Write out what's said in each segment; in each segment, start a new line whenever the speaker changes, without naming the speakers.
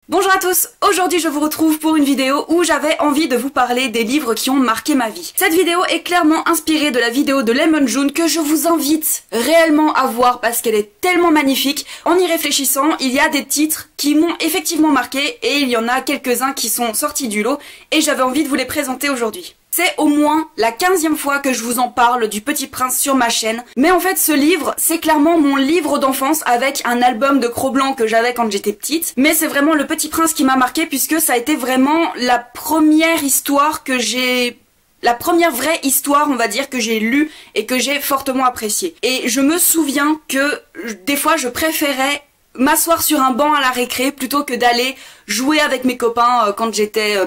Bonjour à tous, aujourd'hui je vous retrouve pour une vidéo où j'avais envie de vous parler des livres qui ont marqué ma vie. Cette vidéo est clairement inspirée de la vidéo de Lemon June que je vous invite réellement à voir parce qu'elle est tellement magnifique. En y réfléchissant, il y a des titres qui m'ont effectivement marqué et il y en a quelques-uns qui sont sortis du lot et j'avais envie de vous les présenter aujourd'hui. C'est au moins la 15e fois que je vous en parle du Petit Prince sur ma chaîne. Mais en fait, ce livre, c'est clairement mon livre d'enfance avec un album de Cro-Blanc que j'avais quand j'étais petite. Mais c'est vraiment le Petit Prince qui m'a marqué puisque ça a été vraiment la première histoire que j'ai... La première vraie histoire, on va dire, que j'ai lue et que j'ai fortement appréciée. Et je me souviens que des fois, je préférais m'asseoir sur un banc à la récré plutôt que d'aller jouer avec mes copains quand j'étais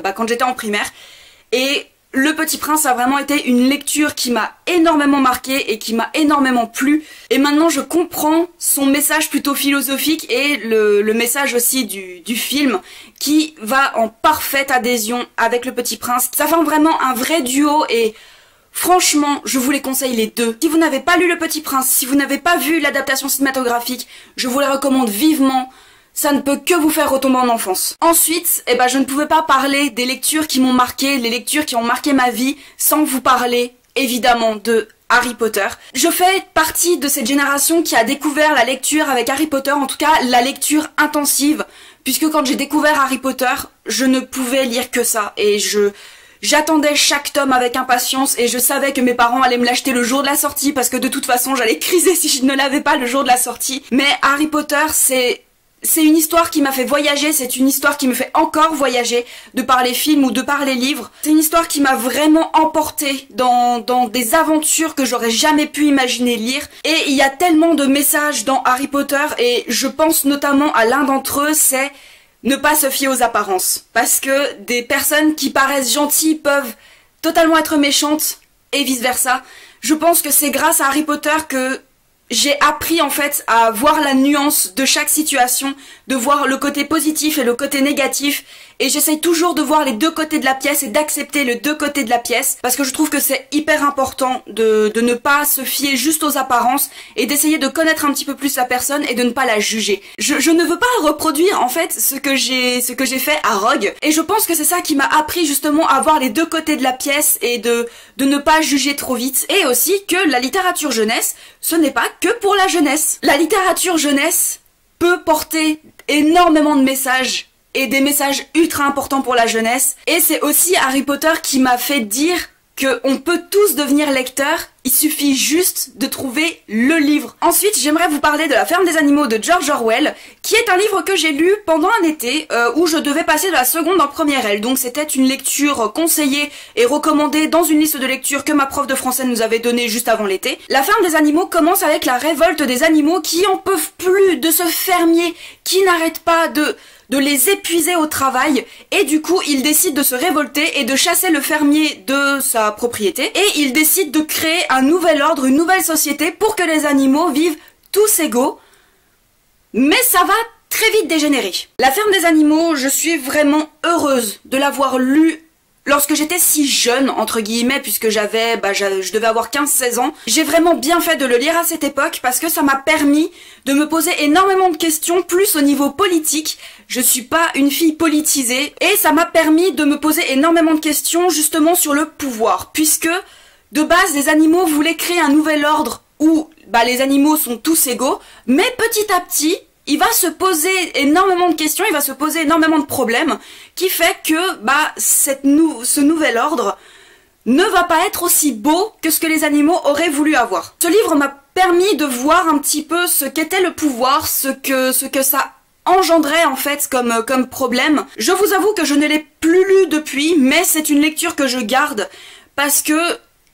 en primaire. Et Le Petit Prince a vraiment été une lecture qui m'a énormément marqué et qui m'a énormément plu. Et maintenant je comprends son message plutôt philosophique et le message aussi du film qui va en parfaite adhésion avec Le Petit Prince. Ça fait vraiment un vrai duo et franchement, je vous les conseille les deux. Si vous n'avez pas lu Le Petit Prince, si vous n'avez pas vu l'adaptation cinématographique, je vous les recommande vivement. Ça ne peut que vous faire retomber en enfance. Ensuite, je ne pouvais pas parler des lectures qui m'ont marqué, les lectures qui ont marqué ma vie, sans vous parler, évidemment, de Harry Potter. Je fais partie de cette génération qui a découvert la lecture avec Harry Potter, en tout cas la lecture intensive, puisque quand j'ai découvert Harry Potter, je ne pouvais lire que ça, et j'attendais chaque tome avec impatience et je savais que mes parents allaient me l'acheter le jour de la sortie parce que de toute façon j'allais criser si je ne l'avais pas le jour de la sortie. Mais Harry Potter, c'est une histoire qui m'a fait voyager, c'est une histoire qui me fait encore voyager de par les films ou de par les livres. C'est une histoire qui m'a vraiment emportée dans des aventures que j'aurais jamais pu imaginer lire. Et il y a tellement de messages dans Harry Potter et je pense notamment à l'un d'entre eux, c'est ne pas se fier aux apparences. Parce que des personnes qui paraissent gentilles peuvent totalement être méchantes et vice versa. Je pense que c'est grâce à Harry Potter que j'ai appris en fait à voir la nuance de chaque situation, de voir le côté positif et le côté négatif, et j'essaye toujours de voir les deux côtés de la pièce et d'accepter les deux côtés de la pièce, parce que je trouve que c'est hyper important de ne pas se fier juste aux apparences et d'essayer de connaître un petit peu plus la personne et de ne pas la juger. Je ne veux pas reproduire en fait ce que j'ai fait à Rogue, et je pense que c'est ça qui m'a appris justement à voir les deux côtés de la pièce et de ne pas juger trop vite, et aussi que la littérature jeunesse, ce n'est pas que pour la jeunesse. La littérature jeunesse peut porter énormément de messages et des messages ultra importants pour la jeunesse. Et c'est aussi Harry Potter qui m'a fait dire qu'on peut tous devenir lecteurs, il suffit juste de trouver le livre. Ensuite, j'aimerais vous parler de La Ferme des Animaux de George Orwell, qui est un livre que j'ai lu pendant un été où je devais passer de la seconde en première L. Donc c'était une lecture conseillée et recommandée dans une liste de lecture que ma prof de français nous avait donnée juste avant l'été. La Ferme des Animaux commence avec la révolte des animaux qui en peuvent plus de ce fermier qui n'arrête pas de les épuiser au travail, et du coup il décide de se révolter et de chasser le fermier de sa propriété, et il décide de créer un nouvel ordre, une nouvelle société pour que les animaux vivent tous égaux, mais ça va très vite dégénérer. La Ferme des Animaux, je suis vraiment heureuse de l'avoir lu lorsque j'étais si jeune, entre guillemets, puisque je devais avoir 15-16 ans. J'ai vraiment bien fait de le lire à cette époque parce que ça m'a permis de me poser énormément de questions, plus au niveau politique. Je suis pas une fille politisée et ça m'a permis de me poser énormément de questions justement sur le pouvoir, puisque de base les animaux voulaient créer un nouvel ordre où les animaux sont tous égaux, mais petit à petit, il va se poser énormément de questions, il va se poser énormément de problèmes, qui fait que ce nouvel ordre ne va pas être aussi beau que ce que les animaux auraient voulu avoir. Ce livre m'a permis de voir un petit peu ce qu'était le pouvoir, ce que ça engendrait en fait comme problème. Je vous avoue que je ne l'ai plus lu depuis, mais c'est une lecture que je garde parce que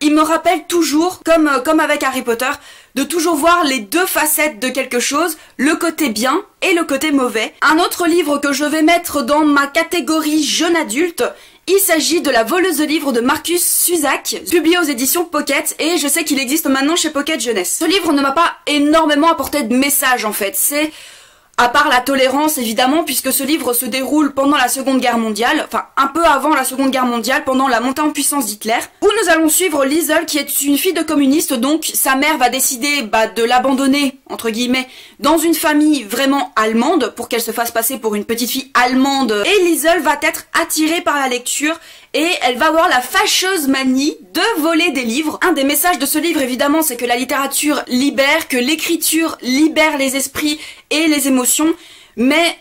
il me rappelle toujours, comme avec Harry Potter, de toujours voir les deux facettes de quelque chose, le côté bien et le côté mauvais. Un autre livre que je vais mettre dans ma catégorie jeune adulte, il s'agit de La Voleuse de livres de Marcus Zusak, publié aux éditions Pocket, et je sais qu'il existe maintenant chez Pocket Jeunesse. Ce livre ne m'a pas énormément apporté de messages en fait, c'est À part la tolérance évidemment, puisque ce livre se déroule pendant la Seconde Guerre mondiale, enfin un peu avant la Seconde Guerre mondiale, pendant la montée en puissance d'Hitler, où nous allons suivre Liesel qui est une fille de communiste, donc sa mère va décider de l'abandonner, entre guillemets, dans une famille vraiment allemande, pour qu'elle se fasse passer pour une petite fille allemande, et Liesel va être attirée par la lecture, et elle va avoir la fâcheuse manie de voler des livres. Un des messages de ce livre évidemment c'est que la littérature libère, que l'écriture libère les esprits et les émotions, mais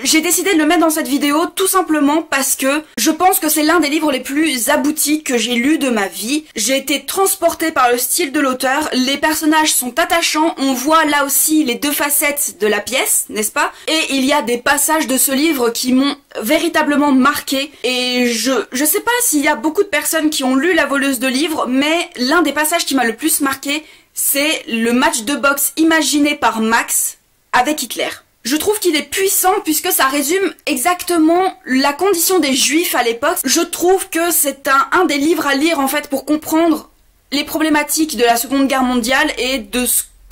j'ai décidé de le mettre dans cette vidéo tout simplement parce que je pense que c'est l'un des livres les plus aboutis que j'ai lus de ma vie. J'ai été transportée par le style de l'auteur, les personnages sont attachants, on voit là aussi les deux facettes de la pièce, n'est-ce pas? Et il y a des passages de ce livre qui m'ont véritablement marqué, et je sais pas s'il y a beaucoup de personnes qui ont lu La voleuse de livres, mais l'un des passages qui m'a le plus marqué, c'est le match de boxe imaginé par Max avec Hitler. Je trouve qu'il est puissant puisque ça résume exactement la condition des juifs à l'époque. Je trouve que c'est un des livres à lire en fait pour comprendre les problématiques de la Seconde Guerre mondiale et de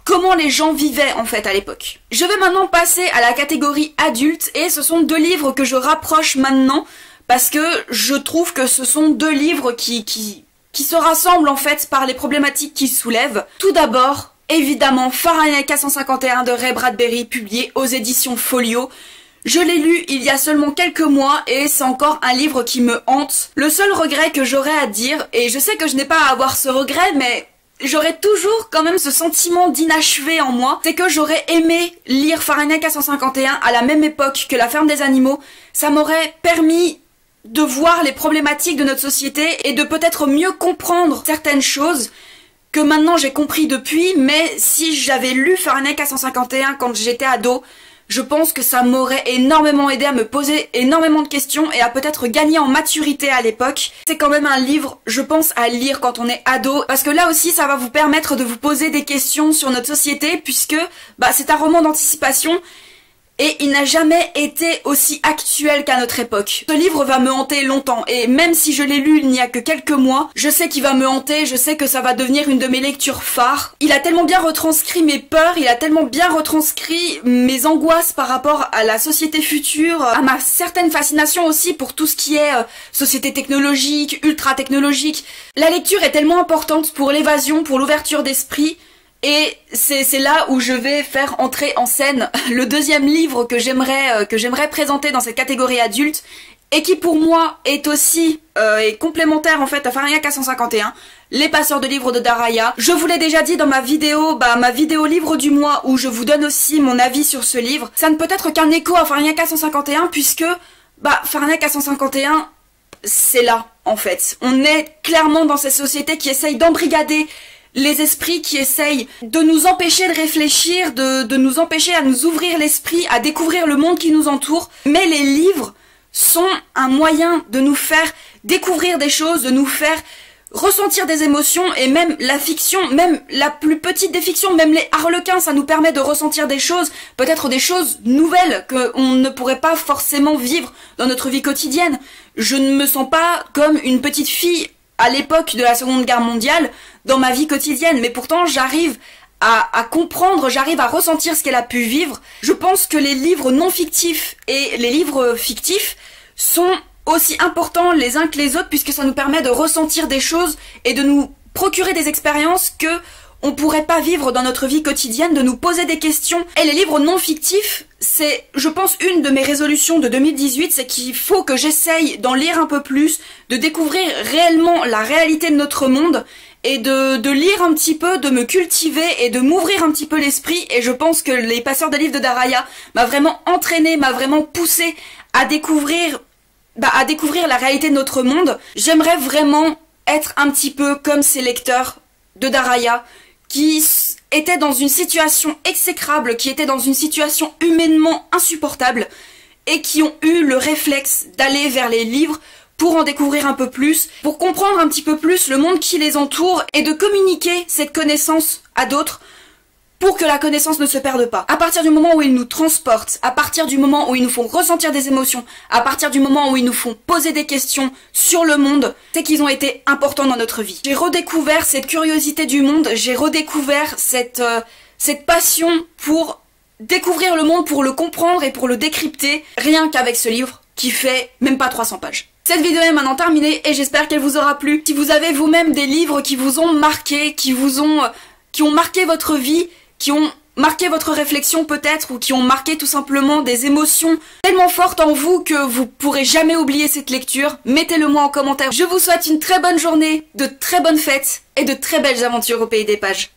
comment les gens vivaient en fait à l'époque. Je vais maintenant passer à la catégorie adulte et ce sont deux livres que je rapproche maintenant parce que je trouve que ce sont deux livres qui se rassemblent en fait par les problématiques qu'ils soulèvent. Tout d'abord, évidemment, Fahrenheit 451 de Ray Bradbury, publié aux éditions Folio. Je l'ai lu il y a seulement quelques mois et c'est encore un livre qui me hante. Le seul regret que j'aurais à dire, et je sais que je n'ai pas à avoir ce regret, mais j'aurais toujours quand même ce sentiment d'inachevé en moi, c'est que j'aurais aimé lire Fahrenheit 451 à la même époque que La ferme des animaux. Ça m'aurait permis de voir les problématiques de notre société et de peut-être mieux comprendre certaines choses que maintenant j'ai compris depuis, mais si j'avais lu Fahrenheit 451 quand j'étais ado, je pense que ça m'aurait énormément aidé à me poser énormément de questions et à peut-être gagner en maturité à l'époque. C'est quand même un livre, je pense, à lire quand on est ado, parce que là aussi ça va vous permettre de vous poser des questions sur notre société, puisque c'est un roman d'anticipation, et il n'a jamais été aussi actuel qu'à notre époque. Ce livre va me hanter longtemps, et même si je l'ai lu il n'y a que quelques mois, je sais qu'il va me hanter, je sais que ça va devenir une de mes lectures phares. Il a tellement bien retranscrit mes peurs, il a tellement bien retranscrit mes angoisses par rapport à la société future, à ma certaine fascination aussi pour tout ce qui est société technologique, ultra technologique. La lecture est tellement importante pour l'évasion, pour l'ouverture d'esprit. Et c'est là où je vais faire entrer en scène le deuxième livre que j'aimerais présenter dans cette catégorie adulte et qui pour moi est aussi est complémentaire en fait à Fahrenheit 451, Les passeurs de livres de Daraya. Je vous l'ai déjà dit dans ma vidéo livre du mois où je vous donne aussi mon avis sur ce livre. Ça ne peut être qu'un écho à Fahrenheit 451 puisque Fahrenheit 451 c'est là en fait. On est clairement dans cette société qui essaye d'embrigader les esprits, qui essayent de nous empêcher de réfléchir, de nous empêcher à nous ouvrir l'esprit, à découvrir le monde qui nous entoure. Mais les livres sont un moyen de nous faire découvrir des choses, de nous faire ressentir des émotions, et même la fiction, même la plus petite des fictions, même les harlequins, ça nous permet de ressentir des choses, peut-être des choses nouvelles qu'on ne pourrait pas forcément vivre dans notre vie quotidienne. Je ne me sens pas comme une petite fille à l'époque de la Seconde Guerre mondiale dans ma vie quotidienne, mais pourtant j'arrive à comprendre, j'arrive à ressentir ce qu'elle a pu vivre. Je pense que les livres non fictifs et les livres fictifs sont aussi importants les uns que les autres puisque ça nous permet de ressentir des choses et de nous procurer des expériences que on pourrait pas vivre dans notre vie quotidienne, de nous poser des questions. Et les livres non fictifs, c'est, je pense, une de mes résolutions de 2018, c'est qu'il faut que j'essaye d'en lire un peu plus, de découvrir réellement la réalité de notre monde, et de lire un petit peu, de me cultiver et de m'ouvrir un petit peu l'esprit. Et je pense que Les passeurs de livres de Daraya m'a vraiment entraîné, m'a vraiment poussé à découvrir la réalité de notre monde. J'aimerais vraiment être un petit peu comme ces lecteurs de Daraya, qui étaient dans une situation exécrable, qui étaient dans une situation humainement insupportable, et qui ont eu le réflexe d'aller vers les livres pour en découvrir un peu plus, pour comprendre un petit peu plus le monde qui les entoure, et de communiquer cette connaissance à d'autres, pour que la connaissance ne se perde pas. À partir du moment où ils nous transportent, à partir du moment où ils nous font ressentir des émotions, à partir du moment où ils nous font poser des questions sur le monde, c'est qu'ils ont été importants dans notre vie. J'ai redécouvert cette curiosité du monde, j'ai redécouvert cette passion pour découvrir le monde, pour le comprendre et pour le décrypter, rien qu'avec ce livre qui fait même pas 300 pages. Cette vidéo est maintenant terminée et j'espère qu'elle vous aura plu. Si vous avez vous-même des livres qui vous ont marqué, qui ont marqué votre vie, qui ont marqué votre réflexion peut-être, ou qui ont marqué tout simplement des émotions tellement fortes en vous que vous pourrez jamais oublier cette lecture, mettez-le moi en commentaire. Je vous souhaite une très bonne journée, de très bonnes fêtes et de très belles aventures au pays des pages.